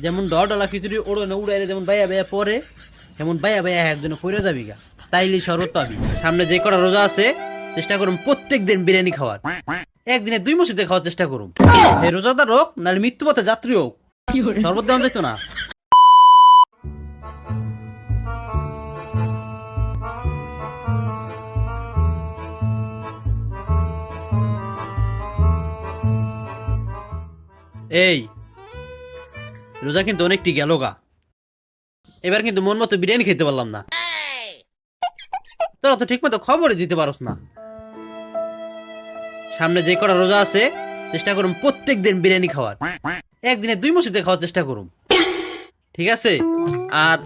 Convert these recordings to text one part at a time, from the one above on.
যেমন ডলা খিচুড়ি ওড়নে উড়াইলে যেমন বাইয়া বাইয়া পরে এমন বাইয়া বাইয়া একজনে পড়ে যাবি গা, তাইলে শরবত পাবি। সামনে যে কটা রোজা আছে চেষ্টা করুন প্রত্যেক দিন বিরিয়ানি খাওয়ার, একদিনে 2 মসজিদে খাওয়ার চেষ্টা করুন। এই রোজাদার হোক নাহলে মৃত্যু পথে যাত্রী হোক, শরবত দেওয়া যেত না। এই রোজা কিন্তু অনেকটি গেল গা, এবার কিন্তু মন মতো বিরিয়ানি খেতে পারলাম না। তোরা তো ঠিক মতো খবরই দিতে পারস না। সামনে যে কটা রোজা আছে চেষ্টা করুন প্রত্যেক দিন বিরিয়ানি খাওয়ার, একদিনে 2 মসজিদে খাওয়ার চেষ্টা করুন, ঠিক আছে? আর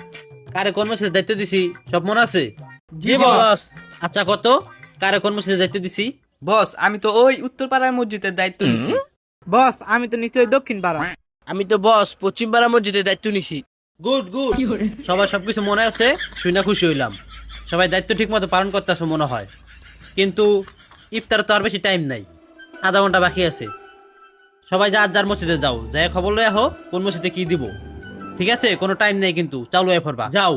কারে কোন মসজিদের দায়িত্ব দিছি সব মনে আছে? জি বস। আচ্ছা কত কারে কোন মসজিদের দায়িত্ব দিছি? বস আমি তো ওই উত্তর পাড়ার মসজিদের দায়িত্ব নিছি। বস আমি তো নিশ্চয়ই দক্ষিণ পাড়া। আমি তো বস পশ্চিম পাড়া মসজিদের দায়িত্ব নিছি। গুড গুড, সবাই সবকিছু মনে আছে, শুনে খুশি হইলাম। সবাই দায়িত্ব ঠিক মতো পালন করতেছে মনে হয়, কিন্তু ইফতার তো আর বেশি টাইম নাই, আধা ঘন্টা বাকি আছে। সবাই যার যার মসজিদে যাও, যাই খবর লয়ে আহো কোন মসজিদে কি দিব, ঠিক আছে? কোনো টাইম নেই কিন্তু, চালু হয়ে পড়বা, যাও।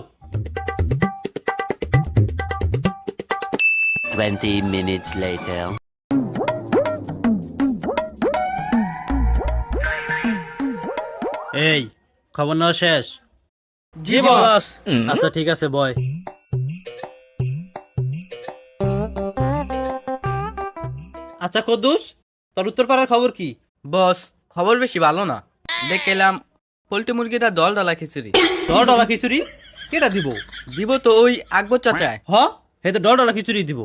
20 minutes later. এই খবর নেওয়া শেষ? জি বস। আচ্ছা ঠিক আছে বয়। আচ্ছা কদ্দুস, তোর উত্তর পাড়ার খবর কি? বস খবর বেশি ভালো না, দেখলাম পোল্ট্রি মুরগিটা ডলা খিচুড়ি। ডলা খিচুড়ি কেটা দিব? দিব তো ওই আকবর চাচায়। হ, হে তো ডলা খিচুড়ি দিব,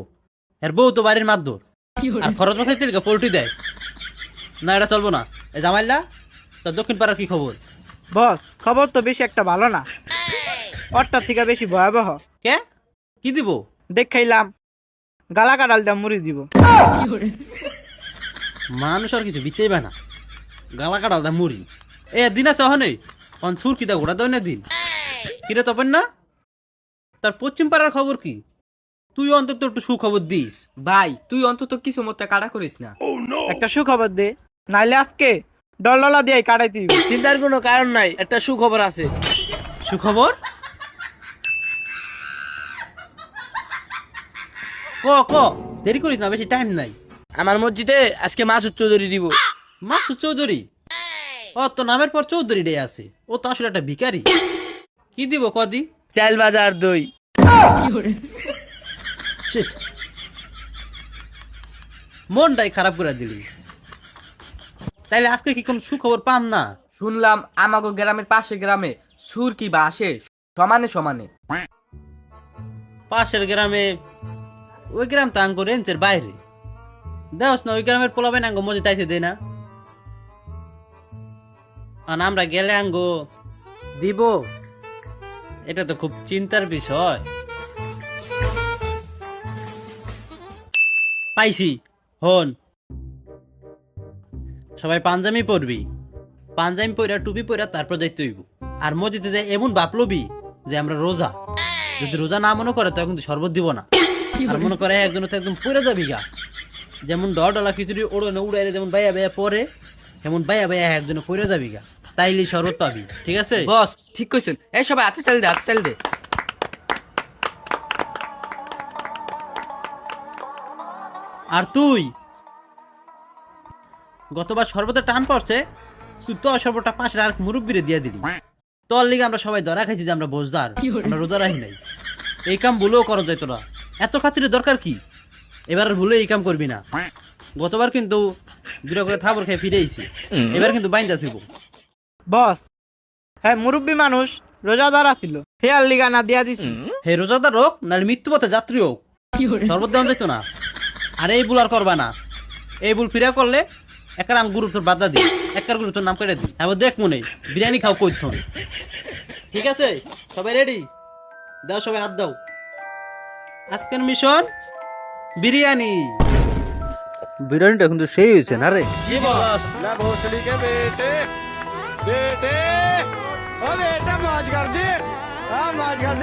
এর বউ তো বাড়ির মাদ্দর, আর খরচ বাসাই তেলকে পোল্ট্রি দেয় না, এটা চলবো না। এই জামাইল্লা, তোর দক্ষিণ পাড়ার কি খবর? বস খবর তো বেশি একটা ভালো না, ওরটার থেকে বেশি ভয়াবহ। কে কি দিব? দেখাইলাম গালা কাটাল দাম মুড়ি দিব। মানুষ আর কিছু বিচাইবা না, গালা কাটাল দা মুড়ি। এ দিন আছে হনে অন সুর কিতা ঘোড়া দই না দিন কিরে তপন না? তার পশ্চিম পাড়ার খবর কি? তুই অন্তত একটু সুখবর দিস। ভাই তুই অন্তত কিছু মতো কাটা করিস না। একটা সুখবর দে, নাইলে আজকে ডলা দিয়ে কাটাই দিব। চিন্তার কোনো কারণ নাই, একটা সুখবর আছে। সুখবর? ক ক, দেরি করিস না, বেশি টাইম নাই। আমার মসজিদে আজকে মাসুদ চৌধুরী দিব। মাসুদ চৌধুরী? ও তো নামের পর চৌধুরী ডে আছে, ও তো আসলে একটা ভিখারি। কি দিব কদি? চাল বাজার দই। শিট, মনটাই খারাপ করে দিলি। তাইলে আজকে কি কোন সুখবর পাম না? শুনলাম আমাগো গ্রামের পাশে গ্রামে সুর কি বা আসে সমানে সমানে। পাশের গ্রামে? ওই গ্রাম তো আঙ্গ রেঞ্জের বাইরে, দেওস না ওই গ্রামের পোলাবেন আঙ্গ মজে তাইতে দেয় না, আর আমরা গেলে আঙ্গ দিব। এটা তো খুব চিন্তার বিষয়। পাইছি, হন সবাই পাঞ্জাবি পরবি, পাঞ্জাবি পরা টুপি পরা তারপর যাইতে হইব। আর মসজিদে যাই এমন বাপ লবি যে আমরা রোজা, যদি রোজা না মনে করে তখন কিন্তু শরবত দিব না। আর মনে করে একজন তো একদম পড়ে যাবি গা, যেমন ডলা খিচুড়ি ওড়নে উড়াইলে যেমন বাইয়া বাইয়া পরে এমন বাইয়া বাইয়া একজনে পড়ে যাবি গা, তাইলে শরবত পাবি, ঠিক আছে? বস ঠিক কইছেন, এই সবাই হাতে চাল দে, হাতে চাল দে। আর তুই গতবার শরবতের টান পড়ছে, তুই তো শরবতটা পাশের আর মুরব্বিরে দিয়ে দিলি। তোর লিগে আমরা সবাই ধরা খাইছি যে আমরা বোঝদার, আমরা রোজা রাখি নাই। এই কাম ভুলেও করো যায় তোরা, এত খাতিরে দরকার কি? এবার আর ভুলে এই কাম করবি না। গতবার কিন্তু দুটা করে থাবর খেয়ে ফিরে আইছি, এবার কিন্তু বাইন্দা থইব। বস হ্যাঁ মুরব্বী মানুষ রোজাদার আছিল, হেয়ার লিগা না দিয়া দিছি। হে রোজাদার হোক নাহলে মৃত্যু পথে যাত্রী হোক, শরবত দেওয়া যেত না। আর এই ভুল আর করবা না, এই ভুল ফিরা করলে একার আম গুরু তোর বাদা দি, একার গুরু তোর নাম কেটে দি। এবার দেখ মনে বিরিয়ানি খাও কইথন, ঠিক আছে? সবাই রেডি? দাও সবাই হাত দাও। আজকের মিশন বিরিয়ানি। বিরিয়ানিটা কিন্তু সেই হয়েছে না রে? জি বস। ना भोसड़ी के बेटे बेटे ओ बेटा मौज कर दे, हाँ मौज कर दे।